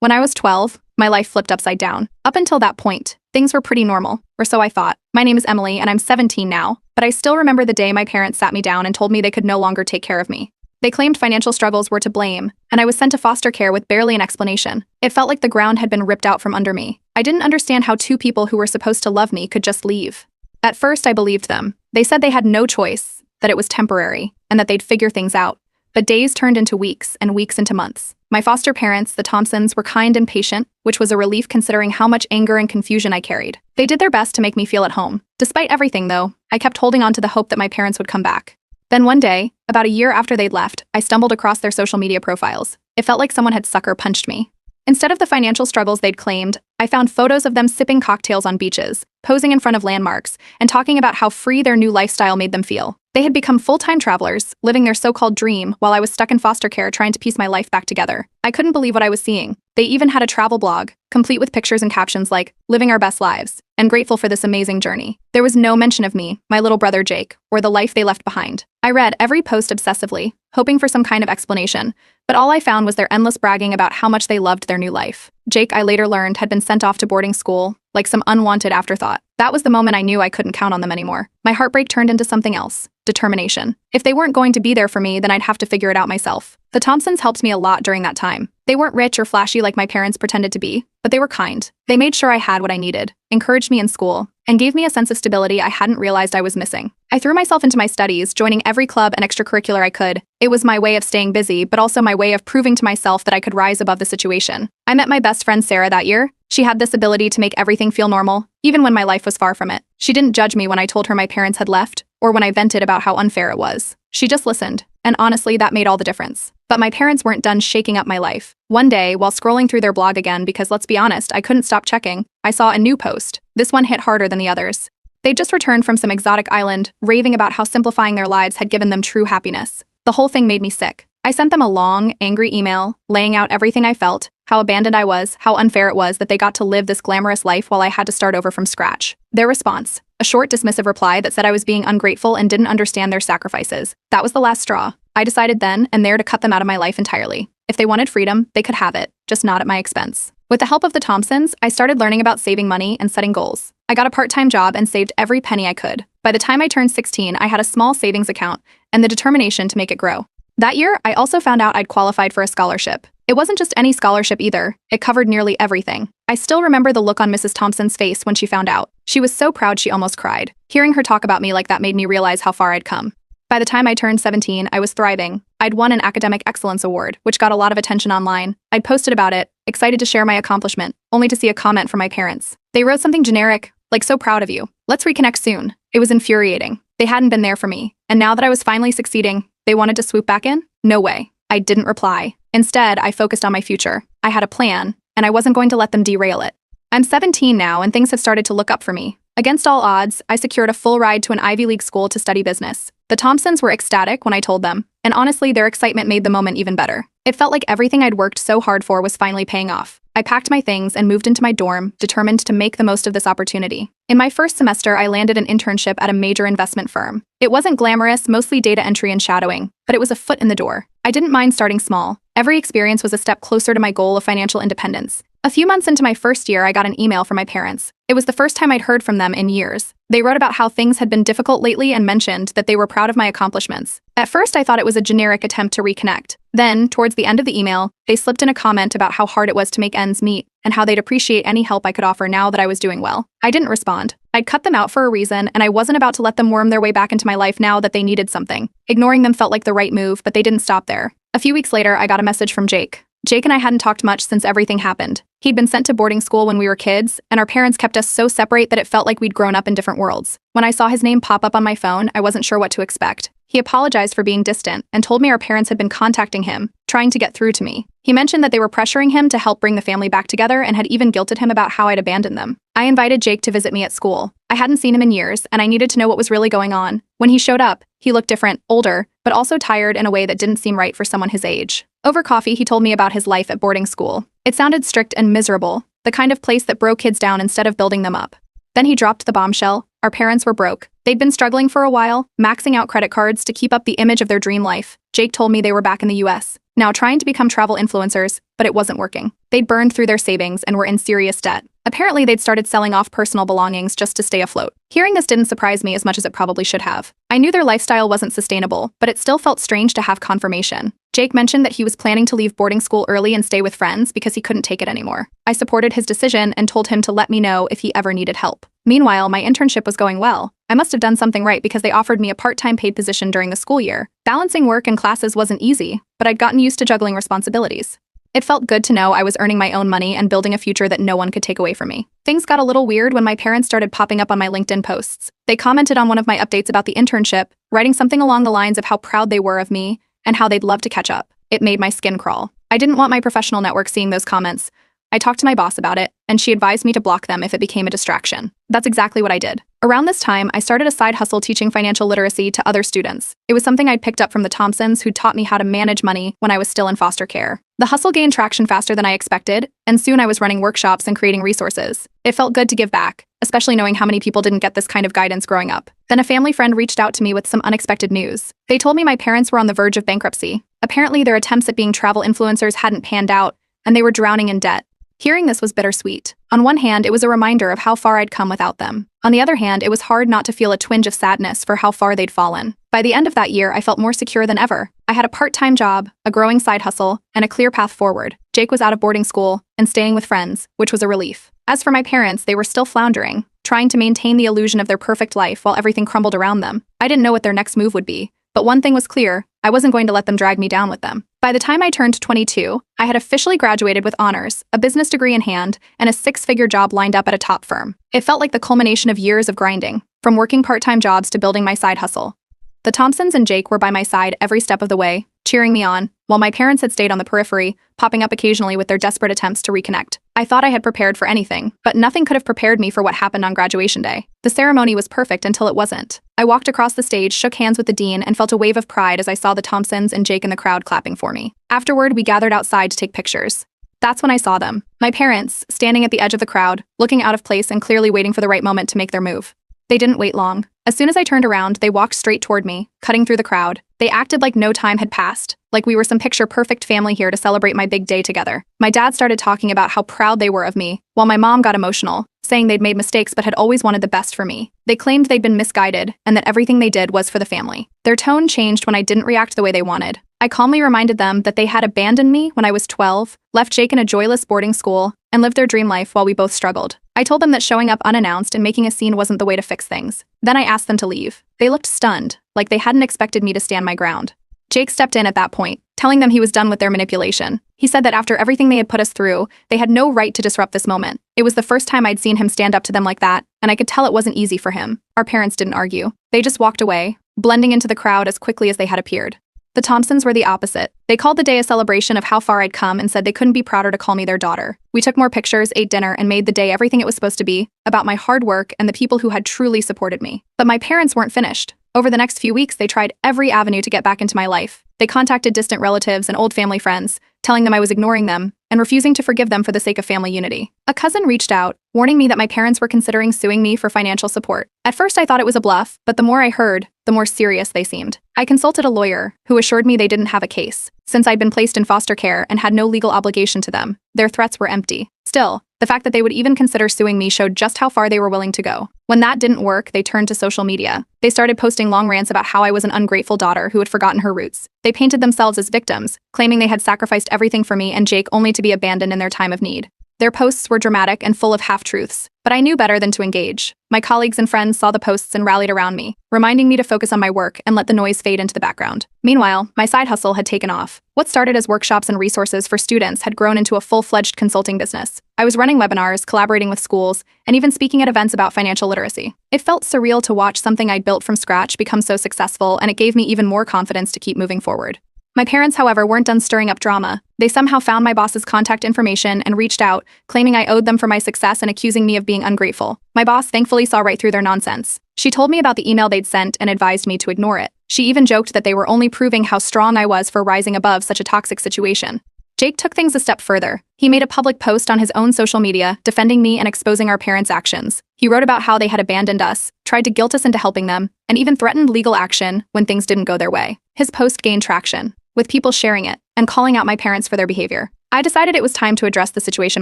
When I was 12, my life flipped upside down. Up until that point, things were pretty normal, or so I thought. My name is Emily, and I'm 17 now, but I still remember the day my parents sat me down and told me they could no longer take care of me. They claimed financial struggles were to blame, and I was sent to foster care with barely an explanation. It felt like the ground had been ripped out from under me. I didn't understand how two people who were supposed to love me could just leave. At first, I believed them. They said they had no choice, that it was temporary, and that they'd figure things out. But days turned into weeks, and weeks into months. My foster parents, the Thompsons, were kind and patient, which was a relief considering how much anger and confusion I carried. They did their best to make me feel at home. Despite everything, though, I kept holding on to the hope that my parents would come back. Then one day, about a year after they'd left, I stumbled across their social media profiles. It felt like someone had sucker punched me. Instead of the financial struggles they'd claimed, I found photos of them sipping cocktails on beaches, posing in front of landmarks, and talking about how free their new lifestyle made them feel. They had become full-time travelers, living their so-called dream while I was stuck in foster care trying to piece my life back together. I couldn't believe what I was seeing. They even had a travel blog, complete with pictures and captions like, "Living our best lives," and "Grateful for this amazing journey." There was no mention of me, my little brother Jake, or the life they left behind. I read every post obsessively, hoping for some kind of explanation, but all I found was their endless bragging about how much they loved their new life. Jake, I later learned, had been sent off to boarding school, like some unwanted afterthought. That was the moment I knew I couldn't count on them anymore. My heartbreak turned into something else. Determination. If they weren't going to be there for me, then I'd have to figure it out myself. The Thompsons helped me a lot during that time. They weren't rich or flashy like my parents pretended to be, but they were kind. They made sure I had what I needed, encouraged me in school, and gave me a sense of stability I hadn't realized I was missing. I threw myself into my studies, joining every club and extracurricular I could. It was my way of staying busy, but also my way of proving to myself that I could rise above the situation. I met my best friend Sarah that year. She had this ability to make everything feel normal, even when my life was far from it. She didn't judge me when I told her my parents had left, or when I vented about how unfair it was. She just listened, and honestly, that made all the difference. But my parents weren't done shaking up my life. One day, while scrolling through their blog again, because let's be honest, I couldn't stop checking, I saw a new post. This one hit harder than the others. They'd just returned from some exotic island, raving about how simplifying their lives had given them true happiness. The whole thing made me sick. I sent them a long, angry email, laying out everything I felt, how abandoned I was, how unfair it was that they got to live this glamorous life while I had to start over from scratch. Their response: a short, dismissive reply that said I was being ungrateful and didn't understand their sacrifices. That was the last straw. I decided then and there to cut them out of my life entirely. If they wanted freedom, they could have it, just not at my expense. With the help of the Thompsons, I started learning about saving money and setting goals. I got a part-time job and saved every penny I could. By the time I turned 16, I had a small savings account and the determination to make it grow. That year, I also found out I'd qualified for a scholarship. It wasn't just any scholarship either. It covered nearly everything. I still remember the look on Mrs. Thompson's face when she found out. She was so proud she almost cried. Hearing her talk about me like that made me realize how far I'd come. By the time I turned 17, I was thriving. I'd won an Academic Excellence Award, which got a lot of attention online. I'd posted about it, excited to share my accomplishment, only to see a comment from my parents. They wrote something generic, like, "So proud of you. Let's reconnect soon." It was infuriating. They hadn't been there for me. And now that I was finally succeeding, they wanted to swoop back in? No way. I didn't reply. Instead, I focused on my future. I had a plan, and I wasn't going to let them derail it. I'm 17 now, and things have started to look up for me. Against all odds, I secured a full ride to an Ivy League school to study business. The Thompsons were ecstatic when I told them, and honestly, their excitement made the moment even better. It felt like everything I'd worked so hard for was finally paying off. I packed my things and moved into my dorm, determined to make the most of this opportunity. In my first semester, I landed an internship at a major investment firm. It wasn't glamorous, mostly data entry and shadowing, but it was a foot in the door. I didn't mind starting small. Every experience was a step closer to my goal of financial independence. A few months into my first year, I got an email from my parents. It was the first time I'd heard from them in years. They wrote about how things had been difficult lately and mentioned that they were proud of my accomplishments. At first, I thought it was a generic attempt to reconnect. Then, towards the end of the email, they slipped in a comment about how hard it was to make ends meet and how they'd appreciate any help I could offer now that I was doing well. I didn't respond. I'd cut them out for a reason, and I wasn't about to let them worm their way back into my life now that they needed something. Ignoring them felt like the right move, but they didn't stop there. A few weeks later, I got a message from Jake. Jake and I hadn't talked much since everything happened. He'd been sent to boarding school when we were kids, and our parents kept us so separate that it felt like we'd grown up in different worlds. When I saw his name pop up on my phone, I wasn't sure what to expect. He apologized for being distant and told me our parents had been contacting him, trying to get through to me. He mentioned that they were pressuring him to help bring the family back together and had even guilted him about how I'd abandoned them. I invited Jake to visit me at school. I hadn't seen him in years, and I needed to know what was really going on. When he showed up, he looked different, older, but also tired in a way that didn't seem right for someone his age. Over coffee, he told me about his life at boarding school. It sounded strict and miserable, the kind of place that broke kids down instead of building them up. Then he dropped the bombshell. Our parents were broke. They'd been struggling for a while, maxing out credit cards to keep up the image of their dream life. Jake told me they were back in the US, now trying to become travel influencers, but it wasn't working. They'd burned through their savings and were in serious debt. Apparently, they'd started selling off personal belongings just to stay afloat. Hearing this didn't surprise me as much as it probably should have. I knew their lifestyle wasn't sustainable, but it still felt strange to have confirmation. Jake mentioned that he was planning to leave boarding school early and stay with friends because he couldn't take it anymore. I supported his decision and told him to let me know if he ever needed help. Meanwhile, my internship was going well. I must have done something right because they offered me a part-time paid position during the school year. Balancing work and classes wasn't easy, but I'd gotten used to juggling responsibilities. It felt good to know I was earning my own money and building a future that no one could take away from me. Things got a little weird when my parents started popping up on my LinkedIn posts. They commented on one of my updates about the internship, writing something along the lines of how proud they were of me and how they'd love to catch up. It made my skin crawl. I didn't want my professional network seeing those comments. I talked to my boss about it, and she advised me to block them if it became a distraction. That's exactly what I did. Around this time, I started a side hustle teaching financial literacy to other students. It was something I'd picked up from the Thompsons, who taught me how to manage money when I was still in foster care. The hustle gained traction faster than I expected, and soon I was running workshops and creating resources. It felt good to give back, especially knowing how many people didn't get this kind of guidance growing up. Then a family friend reached out to me with some unexpected news. They told me my parents were on the verge of bankruptcy. Apparently, their attempts at being travel influencers hadn't panned out, and they were drowning in debt. Hearing this was bittersweet. On one hand, it was a reminder of how far I'd come without them. On the other hand, it was hard not to feel a twinge of sadness for how far they'd fallen. By the end of that year, I felt more secure than ever. I had a part-time job, a growing side hustle, and a clear path forward. Jake was out of boarding school and staying with friends, which was a relief. As for my parents, they were still floundering, trying to maintain the illusion of their perfect life while everything crumbled around them. I didn't know what their next move would be, but one thing was clear: I wasn't going to let them drag me down with them. By the time I turned 22, I had officially graduated with honors, a business degree in hand, and a six-figure job lined up at a top firm. It felt like the culmination of years of grinding, from working part-time jobs to building my side hustle. The Thompsons and Jake were by my side every step of the way, cheering me on, while my parents had stayed on the periphery, popping up occasionally with their desperate attempts to reconnect. I thought I had prepared for anything, but nothing could have prepared me for what happened on graduation day. The ceremony was perfect until it wasn't. I walked across the stage, shook hands with the dean, and felt a wave of pride as I saw the Thompsons and Jake in the crowd clapping for me. Afterward, we gathered outside to take pictures. That's when I saw them. My parents, standing at the edge of the crowd, looking out of place and clearly waiting for the right moment to make their move. They didn't wait long. As soon as I turned around, they walked straight toward me, cutting through the crowd. They acted like no time had passed, like we were some picture-perfect family here to celebrate my big day together. My dad started talking about how proud they were of me, while my mom got emotional, saying they'd made mistakes but had always wanted the best for me. They claimed they'd been misguided and that everything they did was for the family. Their tone changed when I didn't react the way they wanted. I calmly reminded them that they had abandoned me when I was 12, left Jake in a joyless boarding school, and lived their dream life while we both struggled. I told them that showing up unannounced and making a scene wasn't the way to fix things. Then I asked them to leave. They looked stunned, like they hadn't expected me to stand my ground. Jake stepped in at that point, telling them he was done with their manipulation. He said that after everything they had put us through, they had no right to disrupt this moment. It was the first time I'd seen him stand up to them like that, and I could tell it wasn't easy for him. Our parents didn't argue. They just walked away, blending into the crowd as quickly as they had appeared. The Thompsons were the opposite. They called the day a celebration of how far I'd come and said they couldn't be prouder to call me their daughter. We took more pictures, ate dinner, and made the day everything it was supposed to be, about my hard work and the people who had truly supported me. But my parents weren't finished. Over the next few weeks, they tried every avenue to get back into my life. They contacted distant relatives and old family friends, telling them I was ignoring them and refusing to forgive them for the sake of family unity. A cousin reached out, warning me that my parents were considering suing me for financial support. At first, I thought it was a bluff, but the more I heard, the more serious they seemed. I consulted a lawyer, who assured me they didn't have a case, since I'd been placed in foster care and had no legal obligation to them. Their threats were empty. Still, the fact that they would even consider suing me showed just how far they were willing to go. When that didn't work, they turned to social media. They started posting long rants about how I was an ungrateful daughter who had forgotten her roots. They painted themselves as victims, claiming they had sacrificed everything for me and Jake only to be abandoned in their time of need. Their posts were dramatic and full of half-truths, but I knew better than to engage. My colleagues and friends saw the posts and rallied around me, reminding me to focus on my work and let the noise fade into the background. Meanwhile, my side hustle had taken off. What started as workshops and resources for students had grown into a full-fledged consulting business. I was running webinars, collaborating with schools, and even speaking at events about financial literacy. It felt surreal to watch something I'd built from scratch become so successful, and it gave me even more confidence to keep moving forward. My parents, however, weren't done stirring up drama. They somehow found my boss's contact information and reached out, claiming I owed them for my success and accusing me of being ungrateful. My boss thankfully saw right through their nonsense. She told me about the email they'd sent and advised me to ignore it. She even joked that they were only proving how strong I was for rising above such a toxic situation. Jake took things a step further. He made a public post on his own social media, defending me and exposing our parents' actions. He wrote about how they had abandoned us, tried to guilt us into helping them, and even threatened legal action when things didn't go their way. His post gained traction, with people sharing it and calling out my parents for their behavior. I decided it was time to address the situation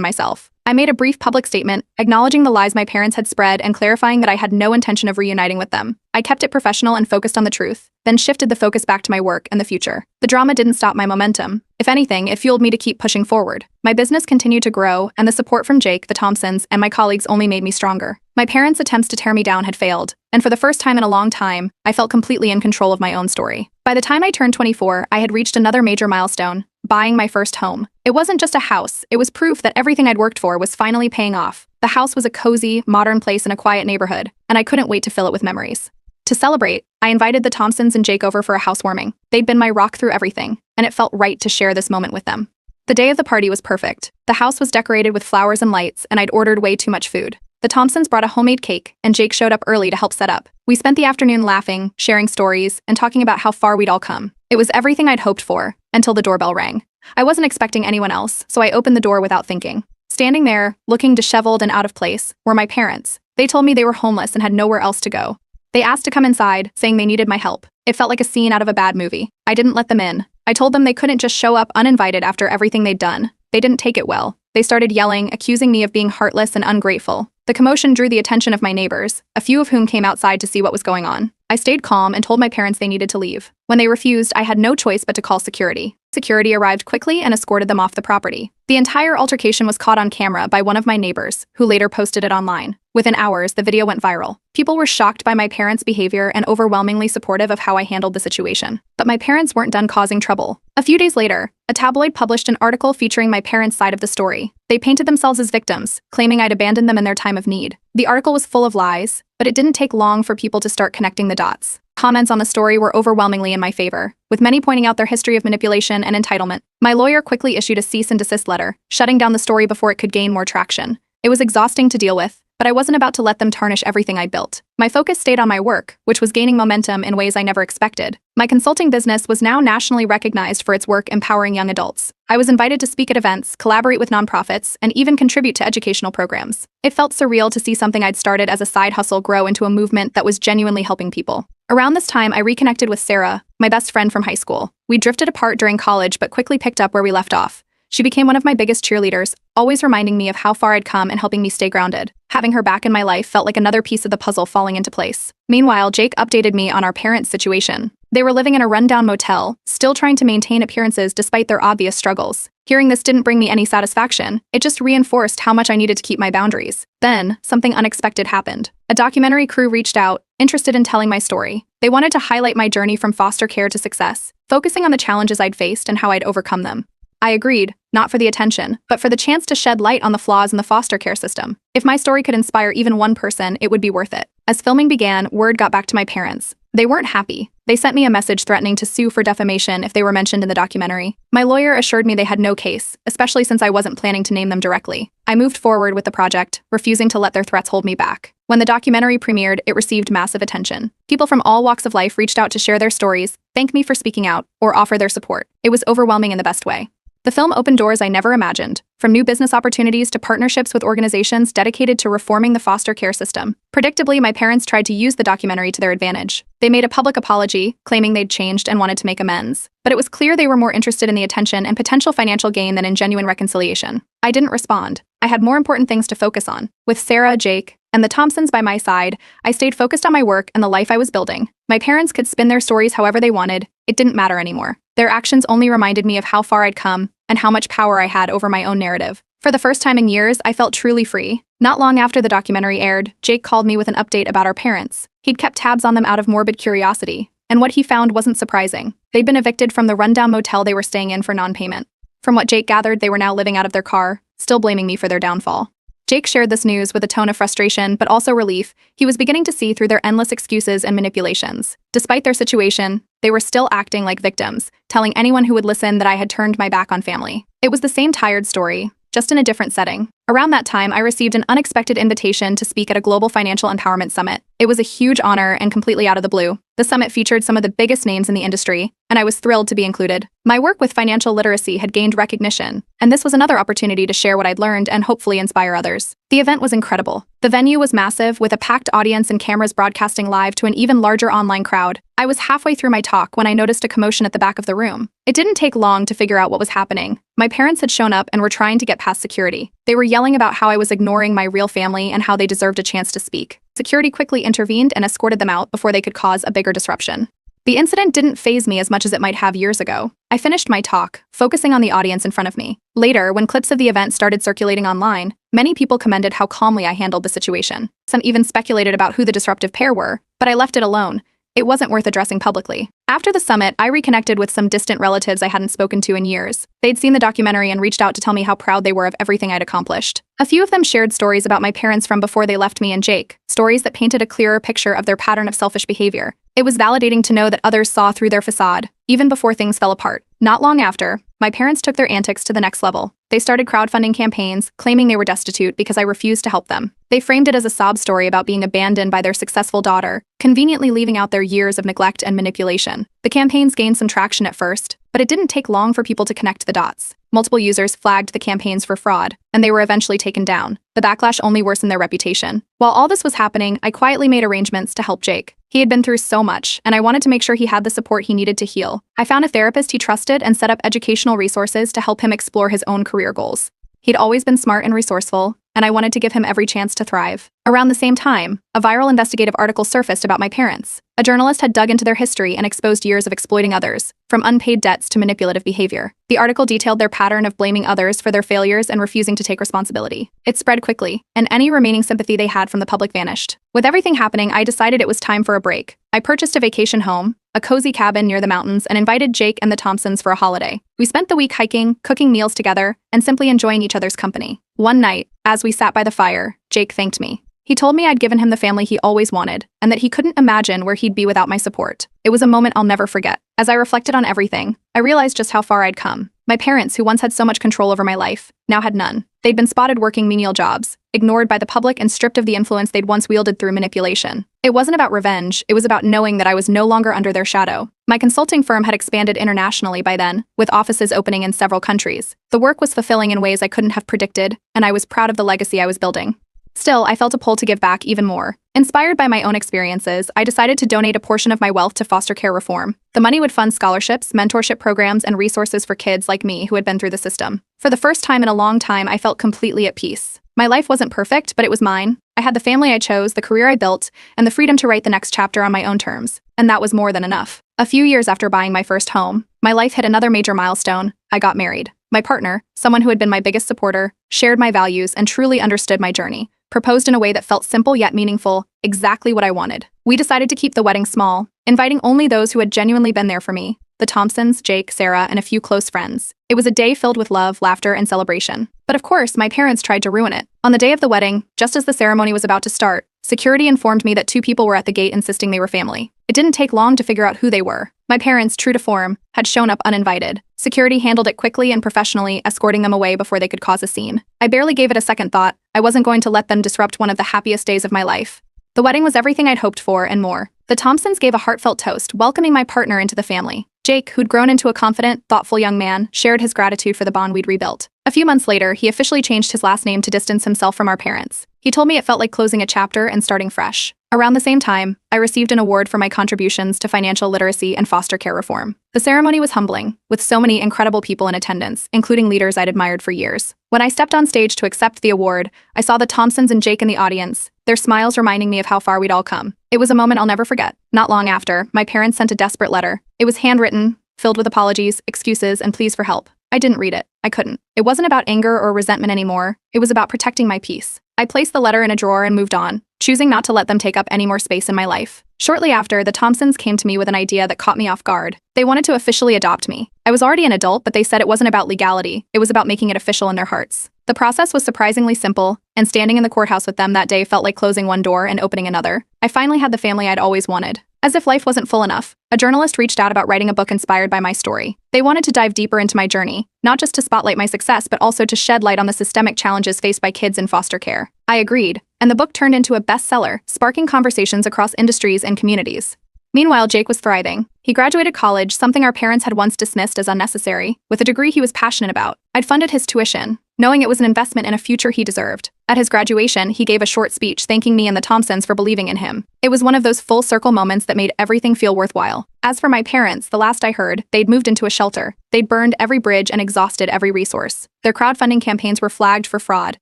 myself. I made a brief public statement, acknowledging the lies my parents had spread and clarifying that I had no intention of reuniting with them. I kept it professional and focused on the truth, then shifted the focus back to my work and the future. The drama didn't stop my momentum. If anything, it fueled me to keep pushing forward. My business continued to grow, and the support from Jake, the Thompsons, and my colleagues only made me stronger. My parents' attempts to tear me down had failed, and for the first time in a long time, I felt completely in control of my own story. By the time I turned 24, I had reached another major milestone: buying my first home. It wasn't just a house, it was proof that everything I'd worked for was finally paying off. The house was a cozy, modern place in a quiet neighborhood, and I couldn't wait to fill it with memories. To celebrate, I invited the Thompsons and Jake over for a housewarming. They'd been my rock through everything, and it felt right to share this moment with them. The day of the party was perfect. The house was decorated with flowers and lights, and I'd ordered way too much food. The Thompsons brought a homemade cake, and Jake showed up early to help set up. We spent the afternoon laughing, sharing stories, and talking about how far we'd all come. It was everything I'd hoped for, until the doorbell rang. I wasn't expecting anyone else, so I opened the door without thinking. Standing there, looking disheveled and out of place, were my parents. They told me they were homeless and had nowhere else to go. They asked to come inside, saying they needed my help. It felt like a scene out of a bad movie. I didn't let them in. I told them they couldn't just show up uninvited after everything they'd done. They didn't take it well. They started yelling, accusing me of being heartless and ungrateful. The commotion drew the attention of my neighbors, a few of whom came outside to see what was going on. I stayed calm and told my parents they needed to leave. When they refused, I had no choice but to call security. Security arrived quickly and escorted them off the property. The entire altercation was caught on camera by one of my neighbors, who later posted it online. Within hours, the video went viral. People were shocked by my parents' behavior and overwhelmingly supportive of how I handled the situation. But my parents weren't done causing trouble. A few days later, a tabloid published an article featuring my parents' side of the story. They painted themselves as victims, claiming I'd abandoned them in their time of need. The article was full of lies, but it didn't take long for people to start connecting the dots. Comments on the story were overwhelmingly in my favor, with many pointing out their history of manipulation and entitlement. My lawyer quickly issued a cease and desist letter, shutting down the story before it could gain more traction. It was exhausting to deal with, but I wasn't about to let them tarnish everything I'd built. My focus stayed on my work, which was gaining momentum in ways I never expected. My consulting business was now nationally recognized for its work empowering young adults. I was invited to speak at events, collaborate with nonprofits, and even contribute to educational programs. It felt surreal to see something I'd started as a side hustle grow into a movement that was genuinely helping people. Around this time, I reconnected with Sarah, my best friend from high school. We drifted apart during college but quickly picked up where we left off. She became one of my biggest cheerleaders, always reminding me of how far I'd come and helping me stay grounded. Having her back in my life felt like another piece of the puzzle falling into place. Meanwhile, Jake updated me on our parents' situation. They were living in a rundown motel, still trying to maintain appearances despite their obvious struggles. Hearing this didn't bring me any satisfaction. It just reinforced how much I needed to keep my boundaries. Then, something unexpected happened. A documentary crew reached out, interested in telling my story. They wanted to highlight my journey from foster care to success, focusing on the challenges I'd faced and how I'd overcome them. I agreed, not for the attention, but for the chance to shed light on the flaws in the foster care system. If my story could inspire even one person, it would be worth it. As filming began, word got back to my parents. They weren't happy. They sent me a message threatening to sue for defamation if they were mentioned in the documentary. My lawyer assured me they had no case, especially since I wasn't planning to name them directly. I moved forward with the project, refusing to let their threats hold me back. When the documentary premiered, it received massive attention. People from all walks of life reached out to share their stories, thank me for speaking out, or offer their support. It was overwhelming in the best way. The film opened doors I never imagined, from new business opportunities to partnerships with organizations dedicated to reforming the foster care system. Predictably, my parents tried to use the documentary to their advantage. They made a public apology, claiming they'd changed and wanted to make amends. But it was clear they were more interested in the attention and potential financial gain than in genuine reconciliation. I didn't respond. I had more important things to focus on. With Sarah, Jake, and the Thompsons by my side, I stayed focused on my work and the life I was building. My parents could spin their stories however they wanted. It didn't matter anymore. Their actions only reminded me of how far I'd come and how much power I had over my own narrative. For the first time in years, I felt truly free. Not long after the documentary aired, Jake called me with an update about our parents. He'd kept tabs on them out of morbid curiosity, and what he found wasn't surprising. They'd been evicted from the rundown motel they were staying in for non-payment. From what Jake gathered, they were now living out of their car, still blaming me for their downfall. Jake shared this news with a tone of frustration, but also relief. He was beginning to see through their endless excuses and manipulations. Despite their situation, they were still acting like victims, telling anyone who would listen that I had turned my back on family. It was the same tired story, just in a different setting. Around that time, I received an unexpected invitation to speak at a global financial empowerment summit. It was a huge honor and completely out of the blue. The summit featured some of the biggest names in the industry, and I was thrilled to be included. My work with financial literacy had gained recognition, and this was another opportunity to share what I'd learned and hopefully inspire others. The event was incredible. The venue was massive, with a packed audience and cameras broadcasting live to an even larger online crowd. I was halfway through my talk when I noticed a commotion at the back of the room. It didn't take long to figure out what was happening. My parents had shown up and were trying to get past security. They were yelling about how I was ignoring my real family and how they deserved a chance to speak. Security quickly intervened and escorted them out before they could cause a bigger disruption. The incident didn't faze me as much as it might have years ago. I finished my talk, focusing on the audience in front of me. Later, when clips of the event started circulating online, many people commended how calmly I handled the situation. Some even speculated about who the disruptive pair were, but I left it alone. It wasn't worth addressing publicly. After the summit, I reconnected with some distant relatives I hadn't spoken to in years. They'd seen the documentary and reached out to tell me how proud they were of everything I'd accomplished. A few of them shared stories about my parents from before they left me and Jake, stories that painted a clearer picture of their pattern of selfish behavior. It was validating to know that others saw through their facade, even before things fell apart. Not long after, my parents took their antics to the next level. They started crowdfunding campaigns, claiming they were destitute because I refused to help them. They framed it as a sob story about being abandoned by their successful daughter, conveniently leaving out their years of neglect and manipulation. The campaigns gained some traction at first, but it didn't take long for people to connect the dots. Multiple users flagged the campaigns for fraud, and they were eventually taken down. The backlash only worsened their reputation. While all this was happening, I quietly made arrangements to help Jake. He had been through so much, and I wanted to make sure he had the support he needed to heal. I found a therapist he trusted and set up educational resources to help him explore his own career goals. He'd always been smart and resourceful, and I wanted to give him every chance to thrive. Around the same time, a viral investigative article surfaced about my parents. A journalist had dug into their history and exposed years of exploiting others, from unpaid debts to manipulative behavior. The article detailed their pattern of blaming others for their failures and refusing to take responsibility. It spread quickly, and any remaining sympathy they had from the public vanished. With everything happening, I decided it was time for a break. I purchased a vacation home, a cozy cabin near the mountains, and invited Jake and the Thompsons for a holiday. We spent the week hiking, cooking meals together, and simply enjoying each other's company. One night, as we sat by the fire, Jake thanked me. He told me I'd given him the family he always wanted, and that he couldn't imagine where he'd be without my support. It was a moment I'll never forget. As I reflected on everything, I realized just how far I'd come. My parents, who once had so much control over my life, now had none. They'd been spotted working menial jobs, ignored by the public and stripped of the influence they'd once wielded through manipulation. It wasn't about revenge, it was about knowing that I was no longer under their shadow. My consulting firm had expanded internationally by then, with offices opening in several countries. The work was fulfilling in ways I couldn't have predicted, and I was proud of the legacy I was building. Still, I felt a pull to give back even more. Inspired by my own experiences, I decided to donate a portion of my wealth to foster care reform. The money would fund scholarships, mentorship programs, and resources for kids like me who had been through the system. For the first time in a long time, I felt completely at peace. My life wasn't perfect, but it was mine. I had the family I chose, the career I built, and the freedom to write the next chapter on my own terms. And that was more than enough. A few years after buying my first home, my life hit another major milestone. I got married. My partner, someone who had been my biggest supporter, shared my values and truly understood my journey, proposed in a way that felt simple yet meaningful, exactly what I wanted. We decided to keep the wedding small, inviting only those who had genuinely been there for me, the Thompsons, Jake, Sarah, and a few close friends. It was a day filled with love, laughter, and celebration. But of course, my parents tried to ruin it. On the day of the wedding, just as the ceremony was about to start, security informed me that 2 people were at the gate insisting they were family. It didn't take long to figure out who they were. My parents, true to form, had shown up uninvited. Security handled it quickly and professionally, escorting them away before they could cause a scene. I barely gave it a second thought. I wasn't going to let them disrupt one of the happiest days of my life. The wedding was everything I'd hoped for and more. The Thompsons gave a heartfelt toast, welcoming my partner into the family. Jake, who'd grown into a confident, thoughtful young man, shared his gratitude for the bond we'd rebuilt. A few months later, he officially changed his last name to distance himself from our parents. He told me it felt like closing a chapter and starting fresh. Around the same time, I received an award for my contributions to financial literacy and foster care reform. The ceremony was humbling, with so many incredible people in attendance, including leaders I'd admired for years. When I stepped on stage to accept the award, I saw the Thompsons and Jake in the audience, their smiles reminding me of how far we'd all come. It was a moment I'll never forget. Not long after, my parents sent a desperate letter. It was handwritten, filled with apologies, excuses, and pleas for help. I didn't read it. I couldn't. It wasn't about anger or resentment anymore. It was about protecting my peace. I placed the letter in a drawer and moved on, choosing not to let them take up any more space in my life. Shortly after, the Thompsons came to me with an idea that caught me off guard. They wanted to officially adopt me. I was already an adult, but they said it wasn't about legality. It was about making it official in their hearts. The process was surprisingly simple, and standing in the courthouse with them that day felt like closing one door and opening another. I finally had the family I'd always wanted. As if life wasn't full enough, a journalist reached out about writing a book inspired by my story. They wanted to dive deeper into my journey, not just to spotlight my success, but also to shed light on the systemic challenges faced by kids in foster care. I agreed, and the book turned into a bestseller, sparking conversations across industries and communities. Meanwhile, Jake was thriving. He graduated college, something our parents had once dismissed as unnecessary, with a degree he was passionate about. I'd funded his tuition, knowing it was an investment in a future he deserved. At his graduation, he gave a short speech thanking me and the Thompsons for believing in him. It was one of those full-circle moments that made everything feel worthwhile. As for my parents, the last I heard, they'd moved into a shelter. They'd burned every bridge and exhausted every resource. Their crowdfunding campaigns were flagged for fraud,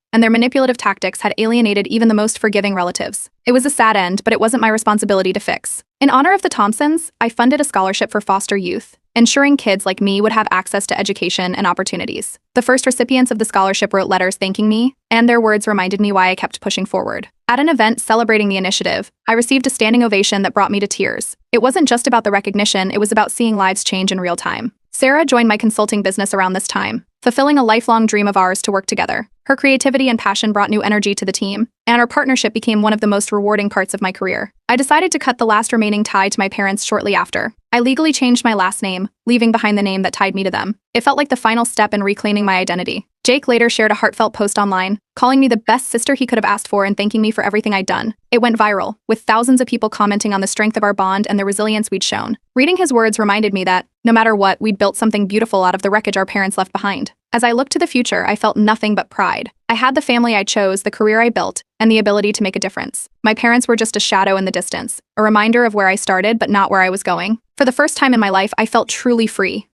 and their manipulative tactics had alienated even the most forgiving relatives. It was a sad end, but it wasn't my responsibility to fix. In honor of the Thompsons, I funded a scholarship for foster youth, ensuring kids like me would have access to education and opportunities. The first recipients of the scholarship wrote letters thanking me, and their words reminded me why I kept pushing forward. At an event celebrating the initiative, I received a standing ovation that brought me to tears. It wasn't just about the recognition, it was about seeing lives change in real time. Sarah joined my consulting business around this time, fulfilling a lifelong dream of ours to work together. Her creativity and passion brought new energy to the team, and our partnership became one of the most rewarding parts of my career. I decided to cut the last remaining tie to my parents shortly after. I legally changed my last name, leaving behind the name that tied me to them. It felt like the final step in reclaiming my identity. Jake later shared a heartfelt post online, calling me the best sister he could have asked for and thanking me for everything I'd done. It went viral, with thousands of people commenting on the strength of our bond and the resilience we'd shown. Reading his words reminded me that, no matter what, we'd built something beautiful out of the wreckage our parents left behind. As I looked to the future, I felt nothing but pride. I had the family I chose, the career I built, and the ability to make a difference. My parents were just a shadow in the distance, a reminder of where I started but not where I was going. For the first time in my life, I felt truly free.